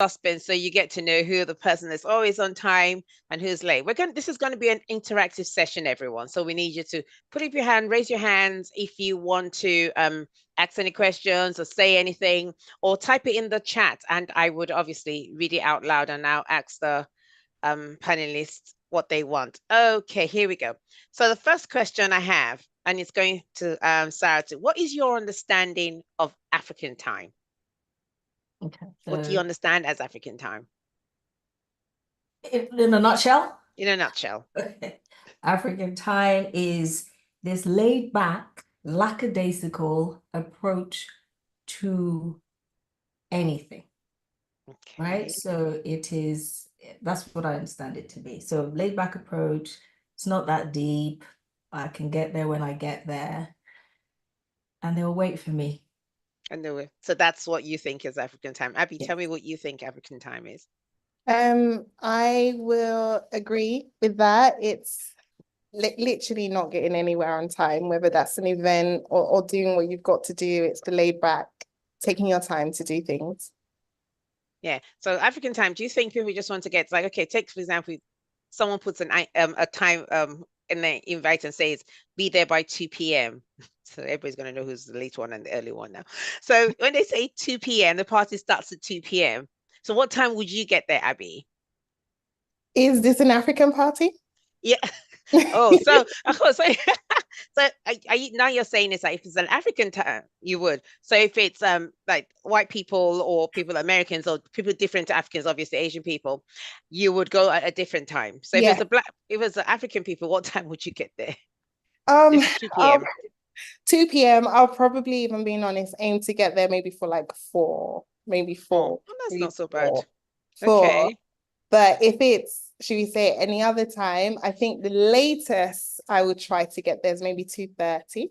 suspense, so you get to know who the person that's always on time and who's late. This is going to be an interactive session, everyone. So we need you to put up your hand, raise your hands if you want to ask any questions or say anything, or type it in the chat, and I would obviously read it out loud and now ask the panelists what they want. Okay, here we go. So the first question I have, and it's going to Sarah, what is your understanding of African time? Okay. What do you understand as African time? In a nutshell? In a nutshell. Okay. African time is this laid back, lackadaisical approach to anything. Okay. Right? So that's what I understand it to be. So laid back approach, it's not that deep. I can get there when I get there. And they'll wait for me. So that's what you think is African time. Abby, tell me what you think African time is. I will agree with that. It's literally not getting anywhere on time, whether that's an event or doing what you've got to do. It's the laid back, taking your time to do things. Yeah. So African time, do you think people just want to get, like, okay, take for example, someone puts a time in the invite and says be there by 2 p.m. So everybody's going to know who's the late one and the early one now. So when they say 2 p.m., the party starts at 2 p.m. So what time would you get there, Abby? Is this an African party? Yeah. Oh, so now you're saying it's like if it's an African time, you would. So if it's like white people or people Americans or people different to Africans, obviously Asian people, you would go at a different time. So if it's if it's the African people, what time would you get there? 2 p.m. 2 p.m. I'll probably, if I'm being honest, aim to get there maybe for like 4, maybe 4. Oh, that's not so bad. 4. Okay. But if it's, should we say any other time, I think the latest I would try to get there is maybe 2:30.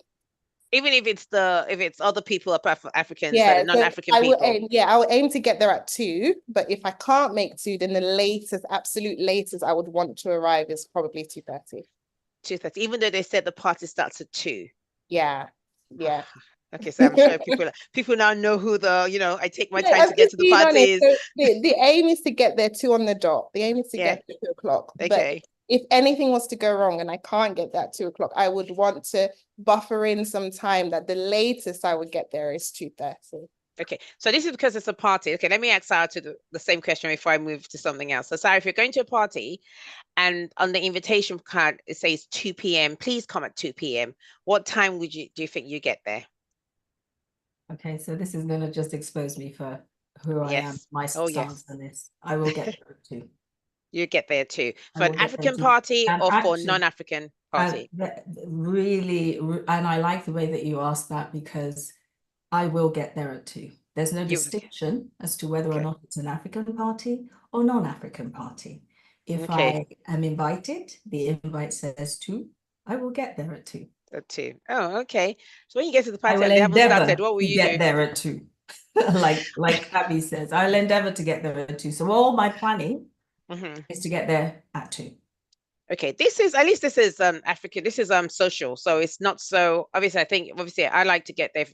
Even if it's other people apart from Africans, yeah, non-African people. I would aim to get there at 2, but if I can't make 2, then the latest, absolute latest I would want to arrive is probably 2:30. 2:30, even though they said the party starts at 2. Yeah. Okay, so I'm sure people now know who I take my time to get to the parties. So the aim is to get there 2 on the dot. The aim is to get there 2 o'clock. Okay. But if anything was to go wrong and I can't get that 2 o'clock, I would want to buffer in some time that the latest I would get there is 2:30. Okay, so this is because it's a party. Okay, let me ask Sarah the same question before I move to something else. So Sarah, if you're going to a party and on the invitation card it says 2 p.m., please come at 2 p.m. What time do you think you get there? Okay, so this is going to just expose me for who I am, my stance on this. I will get there too. You get there too. For an African party or for non-African party? Really, and I like the way that you asked that because I will get there at 2. There's no distinction as to whether or not it's an African party or non-African party. If I am invited, the invite says 2, I will get there at 2. At 2. Oh, okay. So when you get to the party and they haven't started, what will you get there at 2? like Abby says, I'll endeavor to get there at 2. So all my planning is to get there at 2. Okay, this is African. This is social, so it's not so obviously. I like to get there,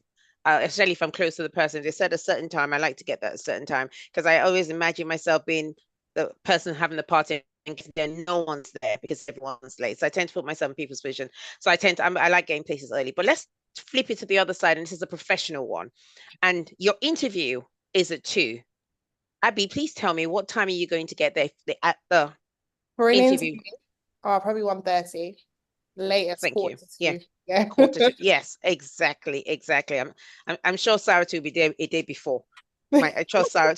especially if I'm close to the person. They said a certain time, I like to get there at a certain time because I always imagine myself being the person having the party and then no one's there because everyone's late. So I tend to put myself in people's position. So I like getting places early. But let's flip it to the other side, and this is a professional one. And your interview is at 2. Abby, please tell me what time are you going to get there at the interview? Probably 1:30. Latest. Thank you. 2. Yeah. 2:45. Yes, exactly. I'm sure Sarah will be there a day before. I trust Sarah.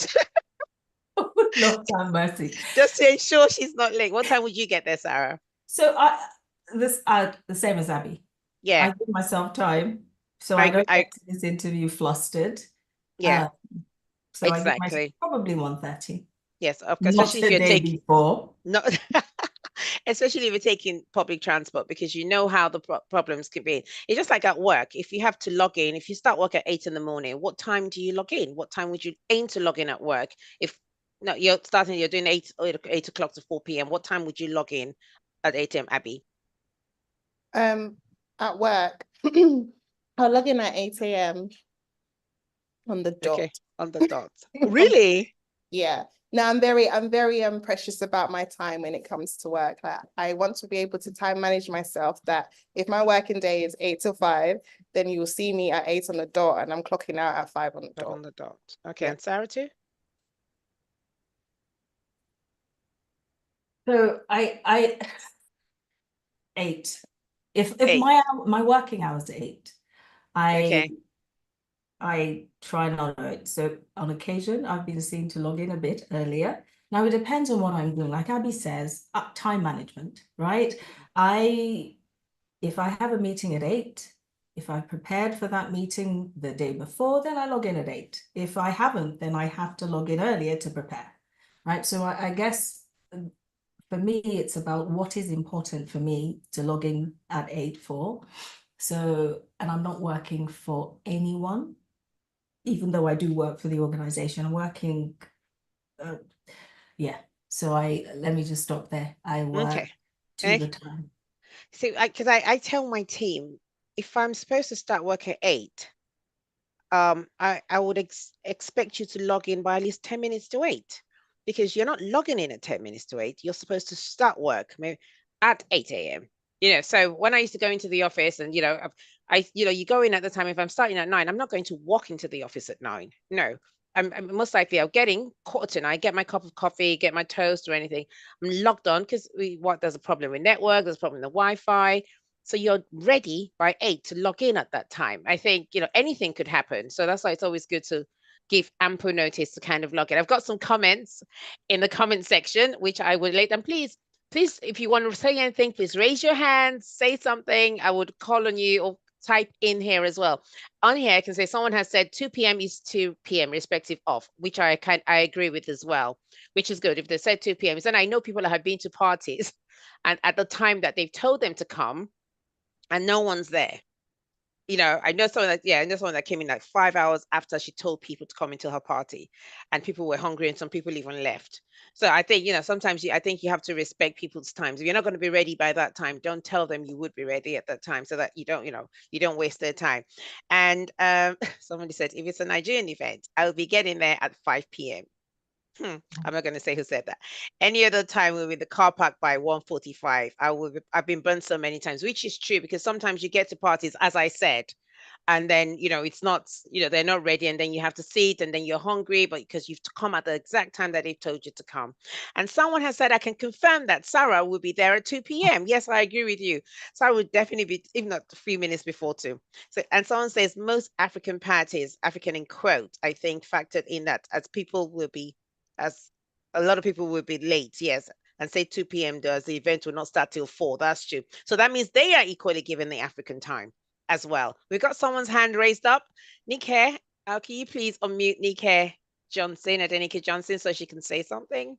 Lord have mercy. Just to ensure she's not late. What time would you get there, Sarah? So the same as Abby. Yeah. I give myself time. So I don't get to this interview flustered. Yeah. So I give myself probably 1:30. Yes, of course. Not especially if you're taking before. No. Especially if you're taking public transport, because you know how the problems can be. It's just like at work. If you have to log in, if you start work at 8 in the morning, what time do you log in? What time would you aim to log in at work? If no, you're doing 8 o'clock to 4 p.m. What time would you log in at 8 a.m., Abby? At work, I'll log in at 8 a.m. on the dot. Okay, on the dot. Really? Yeah. No, I'm very precious about my time when it comes to work. Like, I want to be able to time manage myself, that if my working day is 8 to 5, then you will see me at 8 on the dot and I'm clocking out at 5 on the dot. On the dot. Okay, Yeah. and Sarah too? So I 8. If 8. my working hours are 8, Okay. I try not to. So on occasion, I've been seen to log in a bit earlier. Now it depends on what I'm doing. Like Abby says, time management, right? If I have a meeting at 8, if I've prepared for that meeting the day before, then I log in at 8. If I haven't, then I have to log in earlier to prepare, right? So I guess for me, it's about what is important for me to log in at 8 for. So, and I'm not working for anyone, even though I do work for the organization. I'm working, yeah. So let me just stop there. I work Okay. to the time. So because I tell my team, if I'm supposed to start work at 8, I would expect you to log in by at least 10 minutes to 8, because you're not logging in at 10 minutes to 8. You're supposed to start work maybe at 8 a.m. So when I used to go into the office and, you go in at the time, if I'm starting at 9, I'm not going to walk into the office at 9. No, I'm most likely I'll get in quarter to 9, get my cup of coffee, get my toast or anything. I'm logged on because there's a problem with network, there's a problem with the Wi-Fi. So you're ready by 8 to log in at that time. I think, anything could happen. So that's why it's always good to give ample notice to kind of log in. I've got some comments in the comment section, which I would let them. Please, if you want to say anything, please raise your hand, say something. I would call on you or type in here as well. On here, I can say someone has said 2 p.m. is 2 p.m. respective of, which I agree with as well, which is good. If they said 2 p.m., then I know people that have been to parties and at the time that they've told them to come, and no one's there. I know someone that came in like 5 hours after she told people to come into her party, and people were hungry, and some people even left. So I think, sometimes I think you have to respect people's times. If you're not going to be ready by that time, don't tell them you would be ready at that time, so that you don't waste their time. And somebody said, if it's a Nigerian event, I'll be getting there at 5 p.m. I'm not going to say who said that. Any other time we're in the car park by 1:45. I've been burned so many times, which is true, because sometimes you get to parties, as I said, and then it's not, they're not ready, and then you have to sit, and then you're hungry, but because you've come at the exact time that they've told you to come. And someone has said, I can confirm that Sarah will be there at 2 p.m. Yes, I agree with you. Sarah would definitely be, if not 3 minutes before 2. So, and someone says most African parties, African in quote, I think factored in that, as a lot of people will be late, yes, and say 2 p.m. does the event will not start till 4. That's true. So that means they are equally given the African time as well. We've got someone's hand raised up. Nick, can you please unmute Nick Johnson, Adenike Johnson, so she can say something?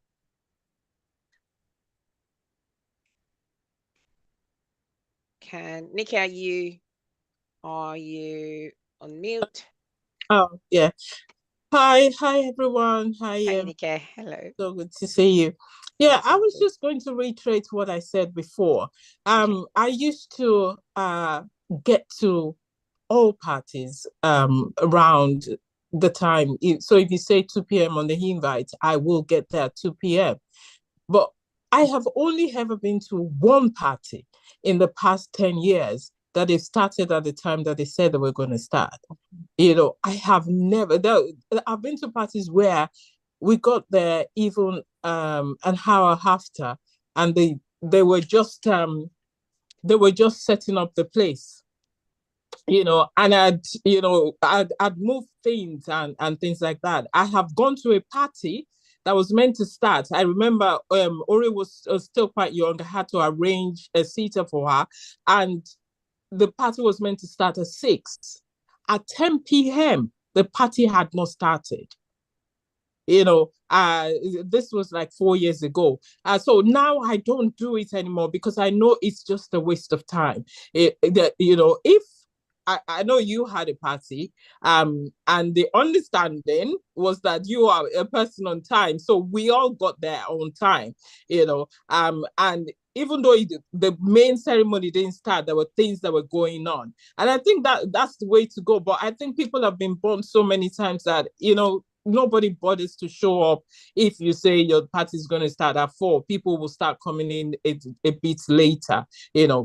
Nick, are you on mute? Oh, yeah. Hi everyone. Hi, Nick. Hello. So good to see you. Yeah, I was just going to reiterate what I said before. I used to get to all parties around the time. So if you say 2 p.m. on the invite, I will get there at 2 p.m. But I have only ever been to one party in the past 10 years that they started at the time that they said they were going to start. I have never, I've been to parties where we got there even an hour after, and they were just setting up the place, and I'd move things and things like that. I have gone to a party that was meant to start. I remember Ori was still quite young. I had to arrange a seater for her, and the party was meant to start at 6. At 10 p.m., the party had not started. This was like 4 years ago. So now I don't do it anymore because I know it's just a waste of time. If I know you had a party, and the understanding was that you are a person on time, so we all got there on time, and even though the main ceremony didn't start, there were things that were going on, and I think that's the way to go. But I think people have been burned so many times that nobody bothers to show up. If you say your party is going to start at 4, people will start coming in a bit later,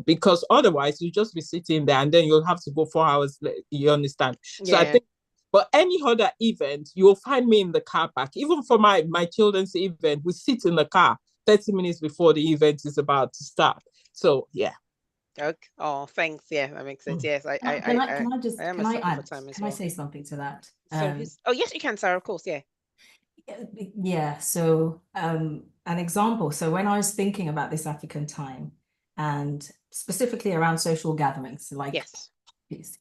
because otherwise you just be sitting there and then you'll have to go 4 hours. You understand? So I think, but any other event, you'll find me in the car park. Even for my children's event, we sit in the car 30 minutes before the event is about to start. So yeah. Okay. Oh, thanks. Yeah, that makes sense. Yes, I Can I am a sucker for time as can well. I say something to that? So oh yes, you can, Sarah, of course, yeah. Yeah, so an example. So when I was thinking about this African time and specifically around social gatherings, like yes,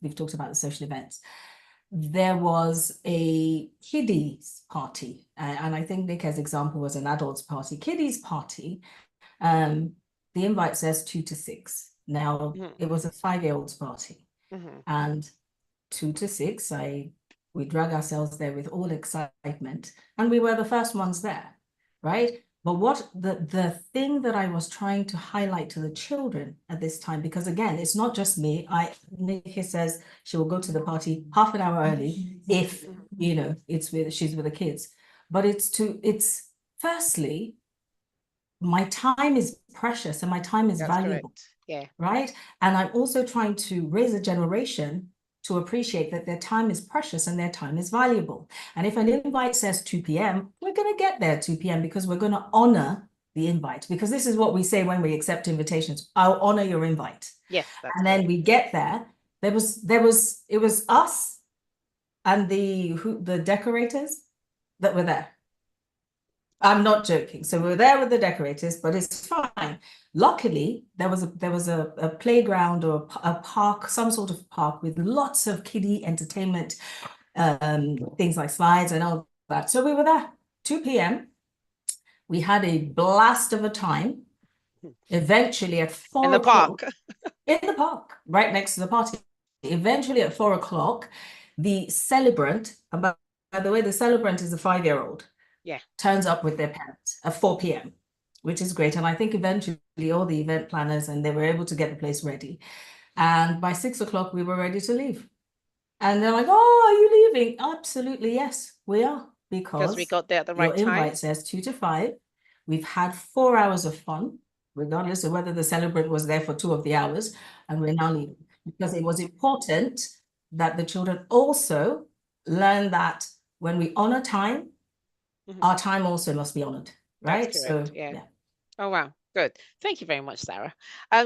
we've talked about the social events, there was a kiddies party, and I think Nika's example was an adults party. Kiddies party, the invite says 2 to 6. Now it was a 5-year-olds party, and 2 to 6, we drag ourselves there with all excitement, and we were the first ones there, right? But what the thing that I was trying to highlight to the children at this time, because again, it's not just me. Nikki says she will go to the party half an hour early if she's with the kids. But it's firstly, my time is precious and my time is valuable. Correct. Yeah. Right. And I'm also trying to raise a generation to appreciate that their time is precious and their time is valuable. And if an invite says 2 p.m., we're going to get there at 2 p.m. because we're going to honor the invite, because this is what we say when we accept invitations. I'll honor your invite. Yes. And then we get there. It was us and the decorators that were there. I'm not joking. So we were there with the decorators, but it's fine. Luckily, there was a playground or a park, some sort of park with lots of kiddie entertainment, things like slides and all that. So we were there, 2 p.m. We had a blast of a time. Eventually at 4 in the o'clock, park. in the park, right next to the party. Eventually at 4 o'clock, the celebrant, and by the way, the celebrant is a 5-year-old. Yeah. Turns up with their parents at 4 p.m., which is great. And I think eventually all the event planners and they were able to get the place ready. And by 6 o'clock, we were ready to leave. And they're like, "Oh, are you leaving?" Absolutely, yes, we are. Because we got there at the right your time. invite says 2 to 5. We've had 4 hours of fun, regardless of whether the celebrant was there for 2 of the hours, and we're now leaving. Because it was important that the children also learn that when we honor time, our time also must be honored, right? That's correct. So yeah. Oh wow, good. Thank you very much, Sarah.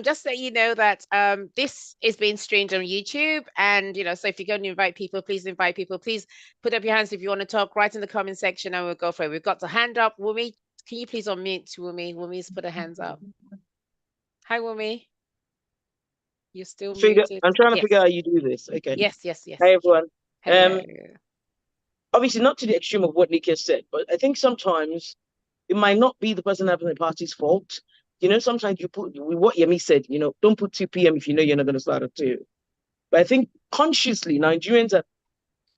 Just so you know that this is being streamed on YouTube, and so if you're going to invite people, please invite people. Please put up your hands if you want to talk. Right in the comment section, and we'll go for it. We've got the hand up. Wumi, can you please unmute Wumi? Wumi's put her hands up. Hi, Wumi. You're still muted. I'm trying to figure out how you do this. Okay. Yes. Hi, everyone. Hello. Obviously not to the extreme of what Nick has said, but I think sometimes it might not be the person having the party's fault. Sometimes you put what Yemi said, don't put 2 p.m. if you know you're not going to start at 2. But I think consciously Nigerians have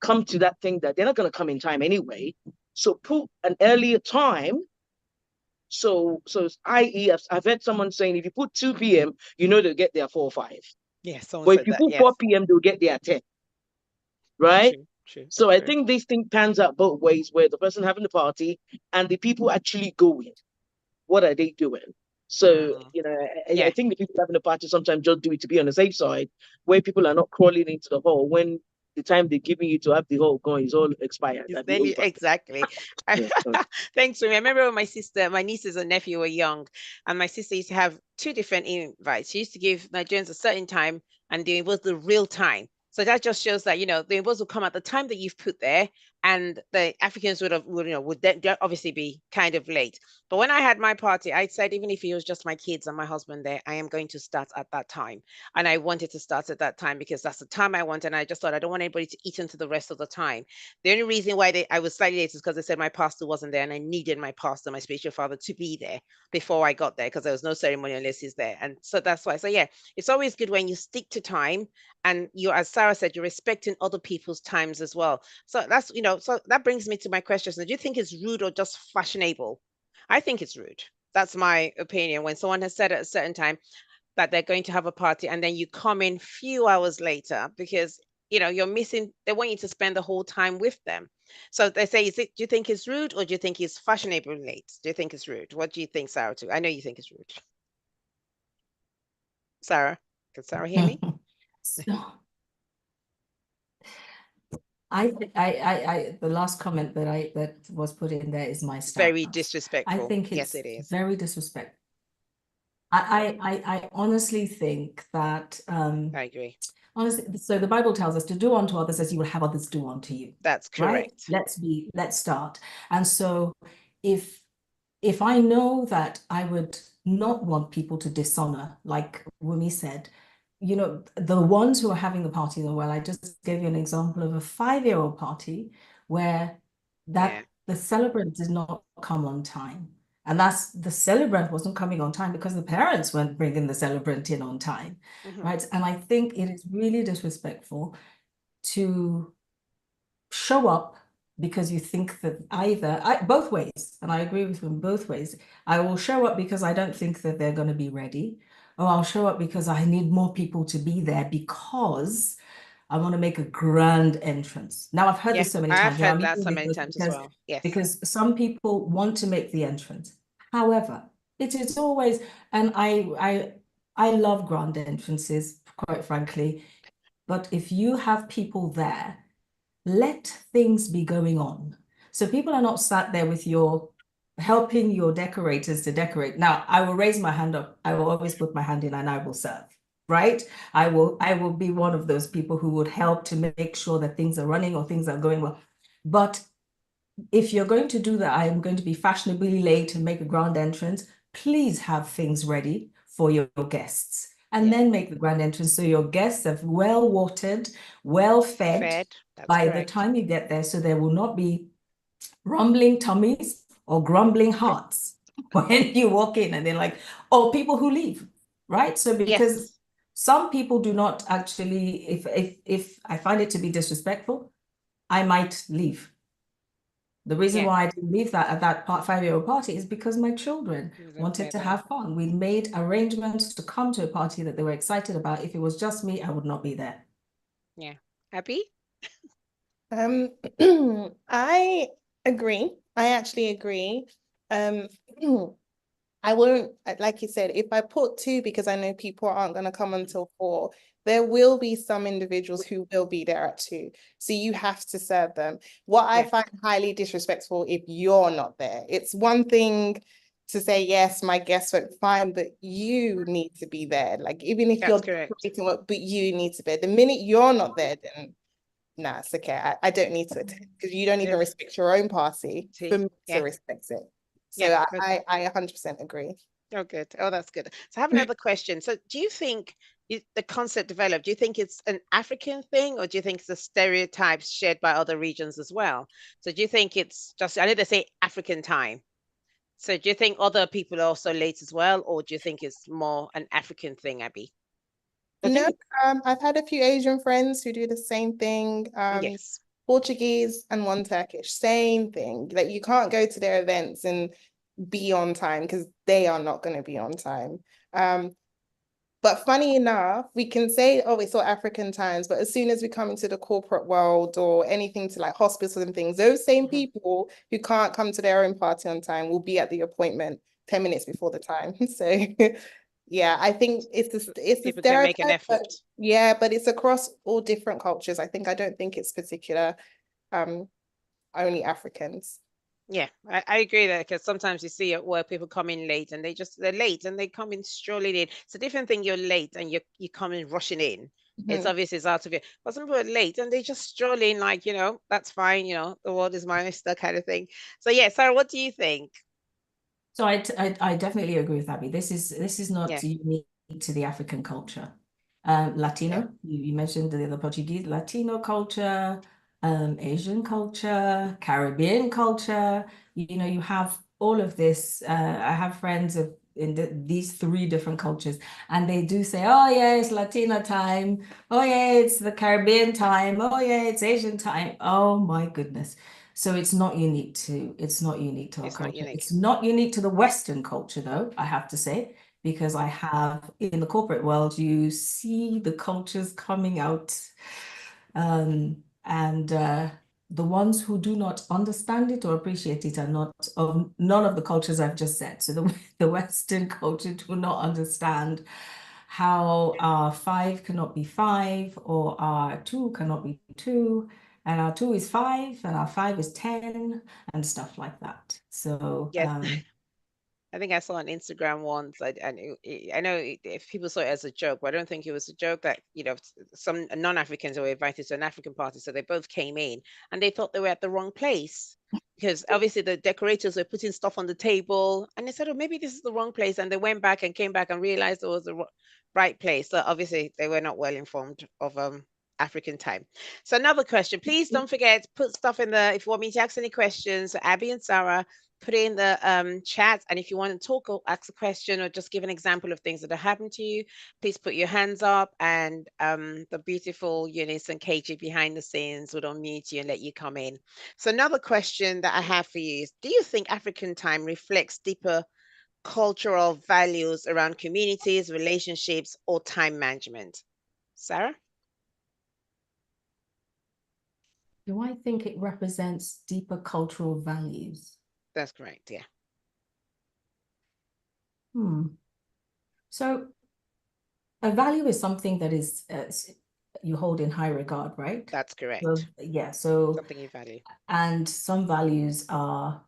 come to that thing that they're not going to come in time anyway. So put an earlier time. So i.e. I've heard someone saying if you put 2 p.m., they'll get there at 4 or 5. Yeah, but if you put 4 p.m., they'll get there at 10. Right? True. So I think this thing pans out both ways, where the person having the party and the people actually going. What are they doing? So, I think the people having the party sometimes just do it to be on the safe side, where people are not crawling into the hall when the time they're giving you to have the hall going is all expired. Exactly. Thanks, Rumi. I remember when my nieces and nephew were young, and my sister used to have 2 different invites. She used to give Nigerians a certain time, and it was the real time. So that just shows that, the invites will come at the time that you've put there, and the Africans would then obviously be kind of late. But when I had my party, I said, even if it was just my kids and my husband there, I am going to start at that time. And I wanted to start at that time because that's the time I want. And I just thought, I don't want anybody to eat into the rest of the time. The only reason why I was slightly late is because they said my pastor wasn't there, and I needed my pastor, my spiritual father, to be there before I got there, because there was no ceremony unless he's there. And so that's why. So yeah, it's always good when you stick to time, and as Sarah said, you're respecting other people's times as well. So that's, so that brings me to my question. Do you think it's rude or just fashionable? I think it's rude. That's my opinion. When someone has said at a certain time that they're going to have a party, and then you come in few hours later, because you're missing, they want you to spend the whole time with them. So they say, do you think it's rude, or do you think it's fashionably late? Do you think it's rude? What do you think, Sarah, too? I know you think it's rude. Sarah, can Sarah hear me? So the last comment that was put in there is my stance. Very disrespectful. I think yes, it's it is. very disrespectful. I honestly think that I agree. honestly, so the Bible tells us to do unto others as you will have others do unto you. That's Right? correct. Let's start. And so if I know that I would not want people to dishonor, like Wumi said, the ones who are having the party, well, I just gave you an example of a 5-year-old party where Yeah. the celebrant did not come on time. And that's the celebrant wasn't coming on time because the parents weren't bringing the celebrant in on time, right? And I think it is really disrespectful to show up because you think that both ways, and I agree with them both ways. I will show up because I don't think that they're going to be ready, or I'll show up because I need more people to be there because I want to make a grand entrance. Now, I've heard this so many I've times. heard that so many times as well. Yes. Because some people want to make the entrance. However, it is always, and I love grand entrances, quite frankly, but if you have people there, let things be going on. So people are not sat there with helping your decorators to decorate. Now, I will raise my hand up. I will always put my hand in and I will serve, right? I will be one of those people who would help to make sure that things are running or things are going well. But if you're going to do that, I am going to be fashionably late and make a grand entrance. Please have things ready for your guests and then make the grand entrance so your guests are well watered, well fed by the time you get there, so there will not be rumbling tummies or grumbling hearts when you walk in and they're like, oh, people who leave, right? So because some people do not actually, if I find it to be disrespectful, I might leave. The reason why I didn't leave that at that 5-year-old party is because my children wanted to have fun. We made arrangements to come to a party that they were excited about. If it was just me, I would not be there. Yeah. Abby? I agree. I actually agree. I won't, like you said, if I put 2 because I know people aren't going to come until 4, there will be some individuals who will be there at 2. So you have to serve them. What I find highly disrespectful if you're not there. It's one thing to say, yes, my guests were fine, but you need to be there. Like, even if you're decorating work, but you need to be there. The minute you're not there, then nah, it's okay. I don't need to attend because you don't even respect your own party for me to respect it. So I 100% agree. Oh, good. Oh, that's good. So I have another question. So do you think the concept developed, do you think it's an African thing, or do you think it's a stereotype shared by other regions as well? So do you think it's just, I know they say African time. So do you think other people are also late as well, or do you think it's more an African thing, Abby? No, I've had a few Asian friends who do the same thing. Portuguese and one Turkish, same thing. Like, you can't go to their events and be on time because they are not going to be on time. But funny enough, we can say, oh, it's all African times, but as soon as we come into the corporate world or anything to like hospitals and things, those same people who can't come to their own party on time will be at the appointment 10 minutes before the time. So yeah, I think it's a stereotype, make an effort. But it's across all different cultures. I don't think it's particular, only Africans. Yeah, I agree that, because sometimes you see at work people come in late and they're late and they come in strolling in. It's a different thing. You're late and you come in rushing in. It's obvious it's out of it. But some people are late and they just stroll in like, that's fine, the world is my oyster kind of thing. So yeah, Sarah, what do you think? So I definitely agree with Abby. This is not unique to the African culture. Latino, you mentioned the Portuguese, Latino culture, Asian culture, Caribbean culture. You have all of this. I have friends in these 3 different cultures, and they do say, oh yeah, it's Latino time. Oh yeah, it's the Caribbean time. Oh yeah, it's Asian time. Oh my goodness. So it's not unique to our culture. It's not unique to the Western culture, though, I have to say, because in the corporate world, you see the cultures coming out And the ones who do not understand it or appreciate it are not of none of the cultures I've just said. So the Western culture do not understand how our 5 cannot be 5, or our 2 cannot be 2, and our 2 is 5, and our 5 is 10, and stuff like that. So Yes. I think I saw on Instagram once, and I know if people saw it as a joke, but I don't think it was a joke, that, some non-Africans were invited to an African party. So they both came in and they thought they were at the wrong place, because obviously the decorators were putting stuff on the table, and they said, oh, maybe this is the wrong place. And they went back and came back and realized it was the right place. So obviously they were not well informed of African time. So another question, please don't forget, put stuff in the, if you want me to ask any questions, Abby and Sarah, put it in the chat. And if you want to talk or ask a question or just give an example of things that have happened to you, please put your hands up, and the beautiful Eunice and KG behind the scenes would unmute you and let you come in. So another question that I have for you is, do you think African time reflects deeper cultural values around communities, relationships, or time management? Sarah? do I think it represents deeper cultural values? That's correct, yeah. So a value is something that is you hold in high regard, right? That's correct. So, yeah, so Something you value. and some values are,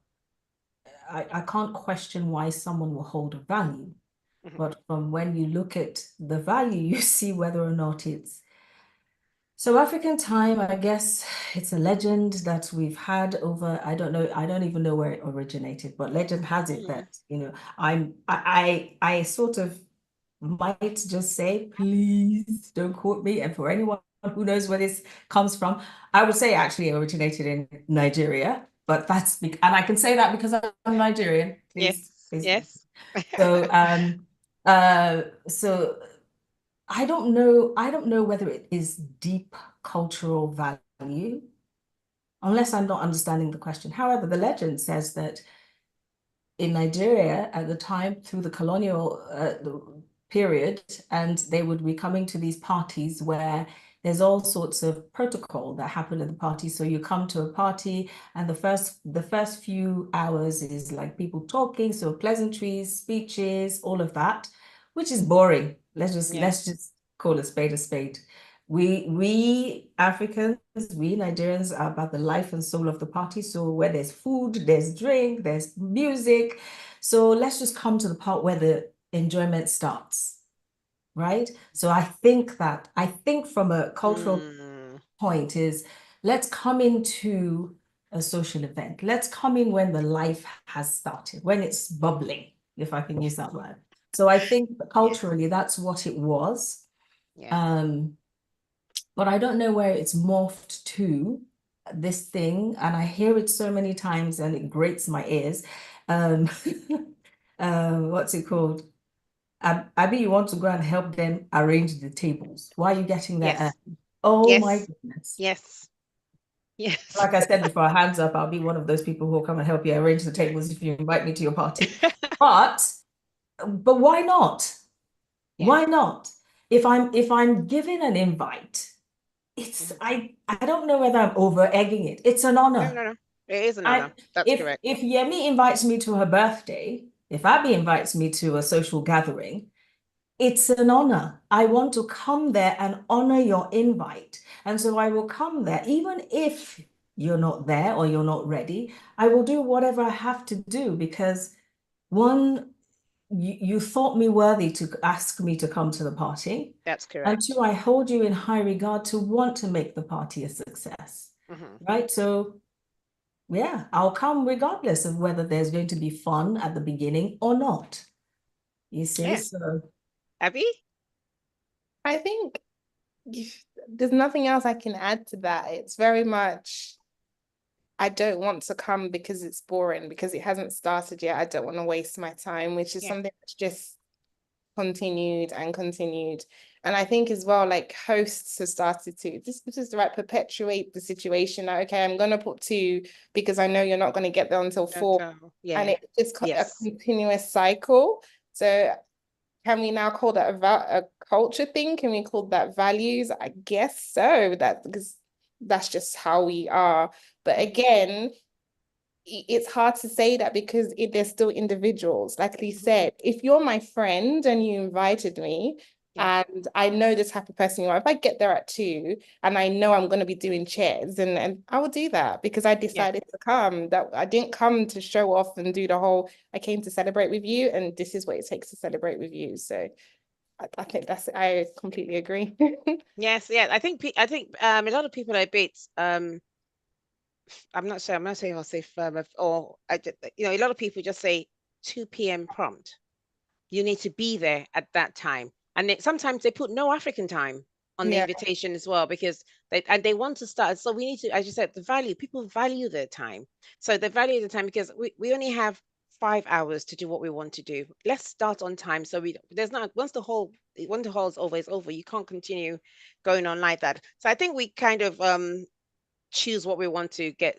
I can't question why someone will hold a value, but from when you look at the value, you see whether or not it's. So African time, I guess it's a legend that we've had over, I don't know, I don't even know where it originated, but legend has it that, I sort of might just say, please don't quote me. And for anyone who knows where this comes from, I would say actually it originated in Nigeria, but that's, and I can say that because I'm Nigerian. Please, Yes. So, so I don't know whether it is deep cultural value, unless I'm not understanding the question. However, the legend says that in Nigeria at the time, through the colonial period, and they would be coming to these parties where there's all sorts of protocol that happen at the party. So you come to a party, and the first few hours is like people talking, so pleasantries, speeches, all of that, which is boring. Let's just call a spade a spade. We Africans, we Nigerians are about the life and soul of the party. So where there's food, there's drink, there's music. So let's just come to the part where the enjoyment starts, right? So I think from a cultural point is, let's come into a social event. Let's come in when the life has started, when it's bubbling, if I can use that word. So I think culturally that's what it was. But I don't know where it's morphed to, this thing, and I hear it so many times and it grates my ears. What's it called? Abby, you want to go and help them arrange the tables. Why are you getting that? Oh my goodness. Yes. Like I said before, hands up, I'll be one of those people who will come and help you arrange the tables if you invite me to your party. But why not? Why not? If I'm given an invite, it's I don't know whether I'm over egging it. It's an honor. No. It is an honor. That's correct. If Yemi invites me to her birthday, if Abby invites me to a social gathering, it's an honor. I want to come there and honor your invite. And so I will come there, even if you're not there or you're not ready. I will do whatever I have to do, because one, you thought me worthy to ask me to come to the party. That's correct. And two, I hold you in high regard to want to make the party a success, right? So yeah, I'll come regardless of whether there's going to be fun at the beginning or not. You see, so. Abby? I think there's nothing else I can add to that. It's very much, I don't want to come because it's boring, because it hasn't started yet. I don't want to waste my time, which is something that's just continued and continued. And I think as well, like, hosts have started to, this is right, perpetuate the situation. Like, okay, I'm going to put 2 because I know you're not going to get there until 4. And it's just a continuous cycle. So can we now call that a culture thing? Can we call that values? I guess so. Because that's just how we are. But again, it's hard to say that because they're still individuals. Like Lee said, if you're my friend and you invited me, and I know the type of person you are, if I get there at 2 and I know I'm going to be doing chairs, and I will do that because I decided to come. That I didn't come to show off and do the whole, I came to celebrate with you, and this is what it takes to celebrate with you. So I think I completely agree. Yes, yeah. I think a lot of people are a bit I'm not saying I'll say firm or a lot of people just say 2 p.m. prompt. You need to be there at that time. And sometimes they put no African time on the invitation as well because they want to start. So we need to, as you said, people value their time. So they value the time because we only have 5 hours to do what we want to do. Let's start on time. So there's not, once the hall is over, it's over. You can't continue going on like that. So I think we kind of choose what we want to get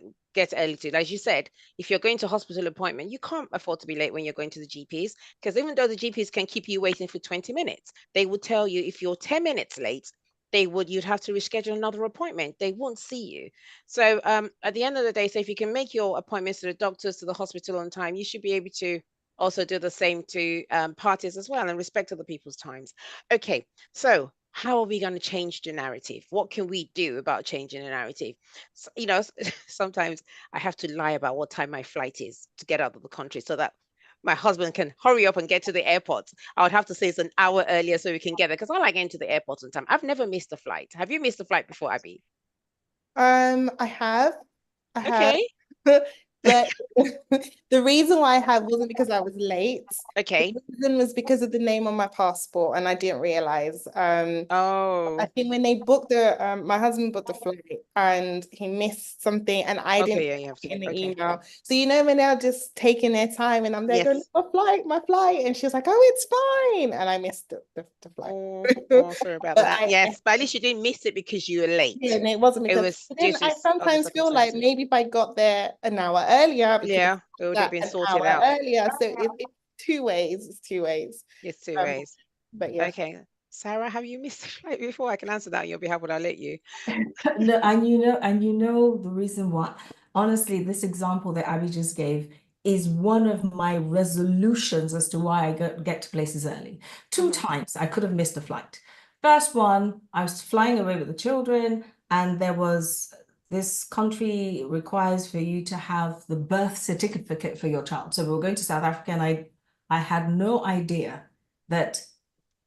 early to. As you said, if you're going to a hospital appointment, you can't afford to be late when you're going to the GPs, because even though the GPs can keep you waiting for 20 minutes, they would tell you if you're 10 minutes late, you'd have to reschedule another appointment. They won't see you. So at the end of the day, so if you can make your appointments to the doctors, to the hospital on time, you should be able to also do the same to parties as well and respect other people's times. Okay, so how are we going to change the narrative? What can we do about changing the narrative? So, sometimes I have to lie about what time my flight is to get out of the country so that my husband can hurry up and get to the airport. I would have to say it's an hour earlier so we can get there because I like getting to the airport on time. I've never missed a flight. Have you missed a flight before, Abby? I have. Okay. But the reason why I have wasn't because I was late. Okay. The reason was because of the name on my passport, and I didn't realize. Oh. I think when they booked my husband booked the flight and he missed something, and I didn't Okay, yeah, you have to in the okay. email. So when they're just taking their time, and I'm there going, my flight, and she was like, "Oh, it's fine," and I missed the flight. Oh, sorry about But that. Yes, but at least you didn't miss it because you were late. Yeah, and it wasn't It because was then due to I other sometimes feel like circumstances. maybe if I got there an hour earlier, because Yeah, it would have that been an sorted hour out. earlier. So it's two ways. It's two ways. It's two ways. But yeah. Okay. Sarah, have you missed a flight before? I can answer that on your behalf, but I'll let you. No, and the reason why, honestly, this example that Abby just gave is one of my resolutions as to why I get to places early. Two times I could have missed a flight. First one, I was flying away with the children, and there was this country requires for you to have the birth certificate for your child. So we were going to South Africa, and I had no idea that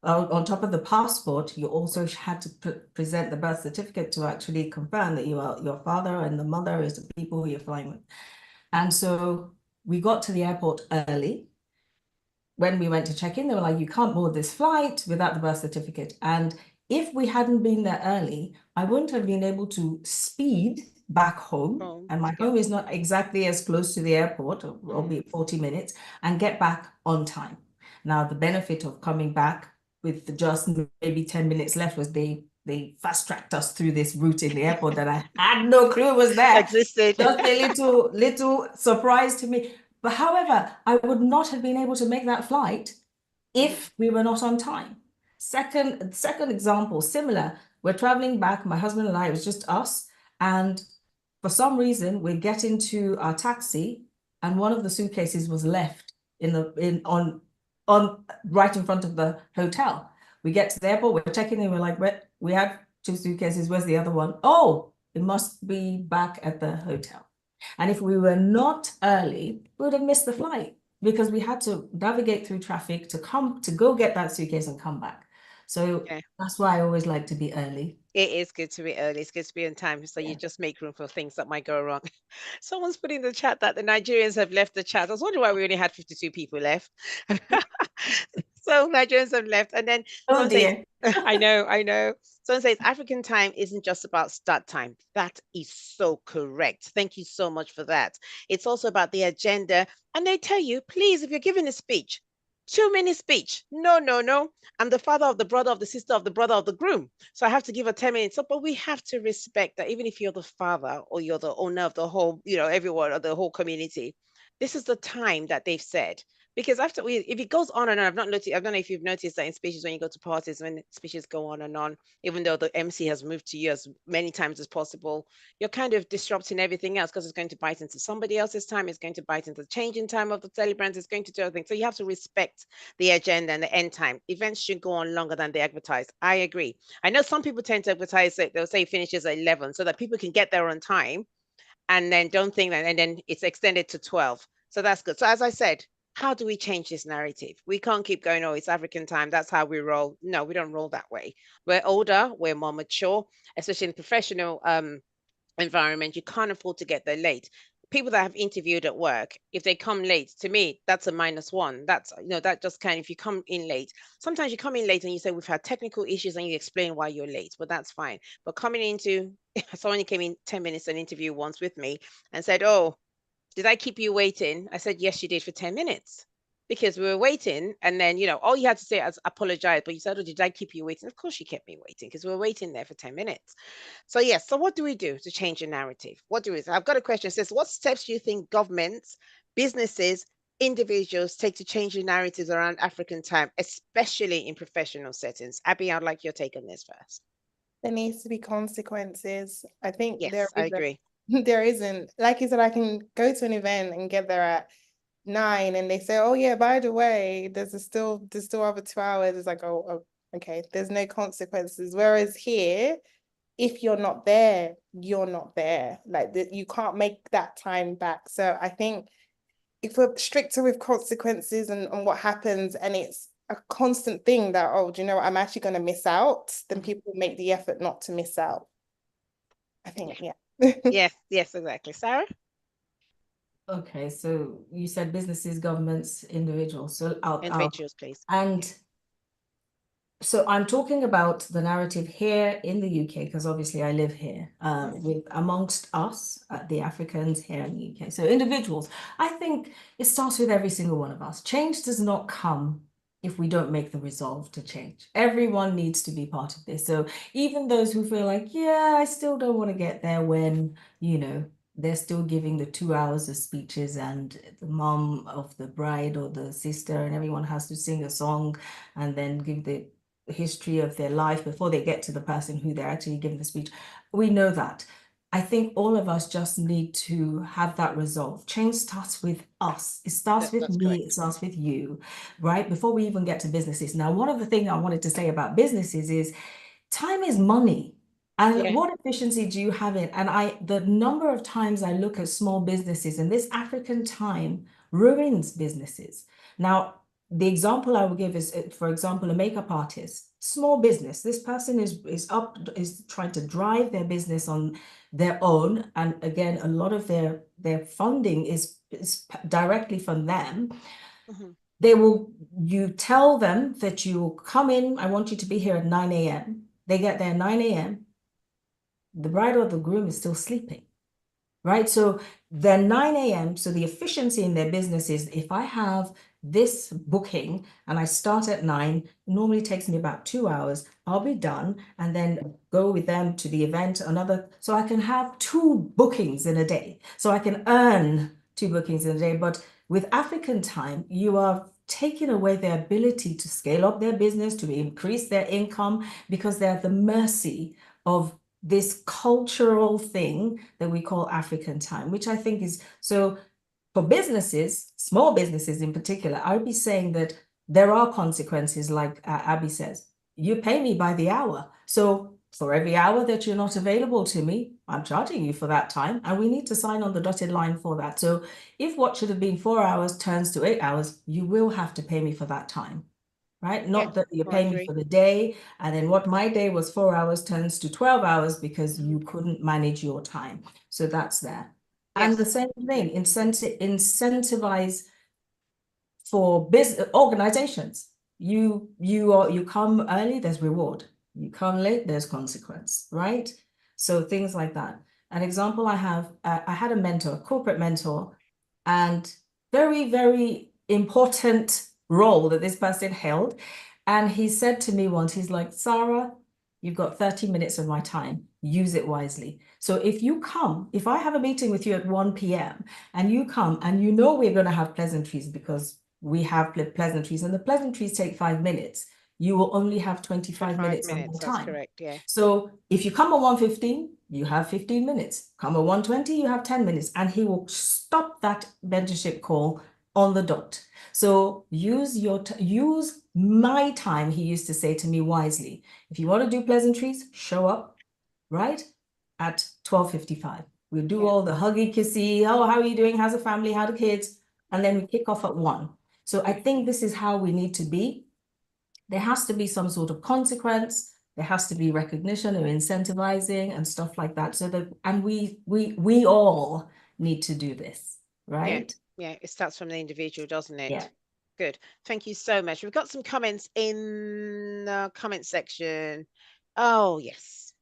on top of the passport, you also had to present the birth certificate to actually confirm that your father and the mother is the people who you're flying with. And so we got to the airport early. When we went to check in, they were like, you can't board this flight without the birth certificate. And if we hadn't been there early, I wouldn't have been able to speed back home. And my home is not exactly as close to the airport, albeit 40 minutes, and get back on time. Now, the benefit of coming back with just maybe 10 minutes left was they fast-tracked us through this route in the airport that I had no clue was there. Existed. Just a little surprise to me. But however, I would not have been able to make that flight if we were not on time. Second example, similar. We're traveling back, my husband and I, it was just us. And for some reason, we get into our taxi and one of the suitcases was left on right in front of the hotel. We get to the airport, we're checking in, we're like, we have 2 suitcases, where's the other one? Oh, it must be back at the hotel. And if we were not early, we would have missed the flight because we had to navigate through traffic to go get that suitcase and come back. So that's why I always like to be early. It is good to be early. It's good to be on time. So you just make room for things that might go wrong. Someone's put in the chat that the Nigerians have left the chat. I was wondering why we only had 52 people left. So Nigerians have left. And then someone says, I know. Someone says African time isn't just about start time. That is so correct. Thank you so much for that. It's also about the agenda. And they tell you, please, if you're giving a speech, 2-minute speech. No. I'm the father of the brother of the sister of the brother of the groom. So I have to give a 10 minutes up, but we have to respect that even if you're the father or you're the owner of the whole, everyone or the whole community, this is the time that they've said. Because if it goes on and on, I've not noticed, I don't know if you've noticed that in speeches, when you go to parties, when speeches go on and on, even though the MC has moved to you as many times as possible, you're kind of disrupting everything else, because it's going to bite into somebody else's time, it's going to bite into the changing time of the celebrants, it's going to do everything. So you have to respect the agenda and the end time. Events should go on longer than they advertise. I agree. I know some people tend to advertise it, they'll say it finishes at 11 so that people can get there on time, and then don't think that, and then it's extended to 12. So that's good. So as I said, how do we change this narrative? We can't keep going, oh, it's African time, that's how we roll. No, we don't roll that way. We're older, we're more mature, especially in professional environment. You can't afford to get there late. People that have interviewed at work, if they come late, to me, that's a -1. That's, that just kind of, if you come in late, sometimes you come in late and you say, we've had technical issues, and you explain why you're late, but that's fine. But coming into, someone came in 10 minutes an interview once with me and said, oh, did I keep you waiting? I said, yes, you did, for 10 minutes. Because we were waiting, and then, all you had to say is apologize, but you said, oh, did I keep you waiting? Of course you kept me waiting, because we were waiting there for 10 minutes. So yes, so what do we do to change the narrative? I've got a question. It says, what steps do you think governments, businesses, individuals take to change the narratives around African time, especially in professional settings? Abby, I'd like your take on this first. There needs to be consequences. I think Yes, I agree. There isn't. Like you said, I can go to an event and get there at 9 and they say, oh yeah, by the way, there's still over 2 hours. It's like, oh, okay, there's no consequences. Whereas here, if you're not there, you're not there. Like you can't make that time back. So I think if we're stricter with consequences and what happens, and it's a constant thing that, oh, do you know what, I'm actually going to miss out, then people make the effort not to miss out. I think, yeah. Yes, exactly. Sarah? Okay, so you said businesses, governments, individuals. So individuals, please. And so I'm talking about the narrative here in the UK, because obviously I live here, with amongst us, the Africans here in the UK. So individuals, I think it starts with every single one of us. Change does not come if we don't make the resolve to change. Everyone needs to be part of this. So even those who feel like, yeah, I still don't want to get there, when, they're still giving the 2 hours of speeches, and the mom of the bride or the sister and everyone has to sing a song and then give the history of their life before they get to the person who they're actually giving the speech. We know that. I think all of us just need to have that resolve. Change starts with us. It starts with me. Correct. It starts with you, right? Before we even get to businesses. Now, one of the things I wanted to say about businesses is time is money. And what efficiency do you have in? And the number of times I look at small businesses, and this African time ruins businesses. Now, the example I will give is, for example, a makeup artist, small business. This person is trying to drive their business on their own. And again, a lot of their funding is directly from them. You tell them that you come in, I want you to be here at 9 a.m. They get there at 9 a.m. The bride or the groom is still sleeping, right? So they're 9 a.m. So the efficiency in their business is, if I have this booking and I start at 9, it normally takes me about 2 hours. I'll be done and then go with them to the event, so I can have 2 bookings in a day. So I can earn 2 bookings in a day. But with African time, you are taking away their ability to scale up their business, to increase their income, because they're at the mercy of this cultural thing that we call African time, which I think is so. For businesses, small businesses in particular, I would be saying that there are consequences, like Abby says. You pay me by the hour. So for every hour that you're not available to me, I'm charging you for that time, and we need to sign on the dotted line for that. So if what should have been 4 hours turns to 8 hours, you will have to pay me for that time. Right? Not that you're paying me for the day, and then what my day was 4 hours turns to 12 hours because you couldn't manage your time. So that's there. And the same thing, incentivize for business organizations. You come early, there's reward. You come late, there's consequence, right? So things like that. An example I have, I had a mentor, a corporate mentor, and very, very important role that this person held. And he said to me once, he's like, Sarah, you've got 30 minutes of my time, use it wisely. So if I have a meeting with you at 1 p.m. and you come and you know we're going to have pleasantries because we have pleasantries and the pleasantries take 5 minutes, you will only have 25 minutes of your That's time. correct, yeah. So if you come at 1:15, you have 15 minutes. Come at 1:20, you have 10 minutes. And he will stop that mentorship call on the dot. So use my time, he used to say to me wisely. If you want to do pleasantries, show up, right, at 12:55. We'll do all the huggy kissy, oh, how are you doing? How's the family? How are the kids? And then we kick off at 1. So I think this is how we need to be. There has to be some sort of consequence. There has to be recognition or incentivizing and stuff like that. So that, and we all need to do this, right? Yeah, it starts from the individual, doesn't it? Yeah. Good. Thank you so much. We've got some comments in the comment section. Oh, yes.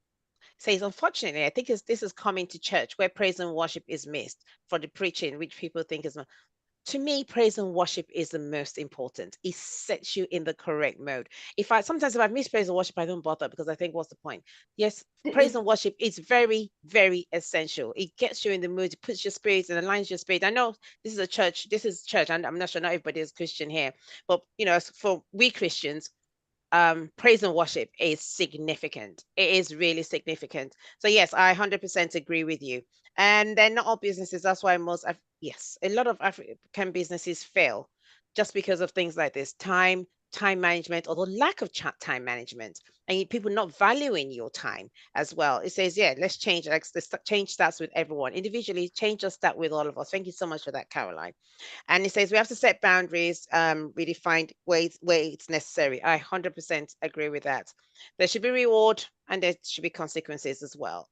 Says, unfortunately, I think this is coming to church where praise and worship is missed for the preaching, which people think is. To me, praise and worship is the most important. It sets you in the correct mode. Sometimes if I miss praise and worship, I don't bother because I think, what's the point? Yes, praise and worship is very, very essential. It gets you in the mood, it puts your spirit and aligns your spirit. I know this is church, and I'm not sure not everybody is Christian here, but for we Christians, praise and worship is significant. It is really significant. So yes, I 100% agree with you. And then not all businesses, that's why a lot of African businesses fail just because of things like this, time management, or the lack of time management, and people not valuing your time as well. It says, yeah, let's change. Like, the change starts with everyone individually. Change just start with all of us. Thank you so much for that, Caroline. And it says we have to set boundaries, really find ways where it's necessary. I 100% agree with that. There should be reward and there should be consequences as well.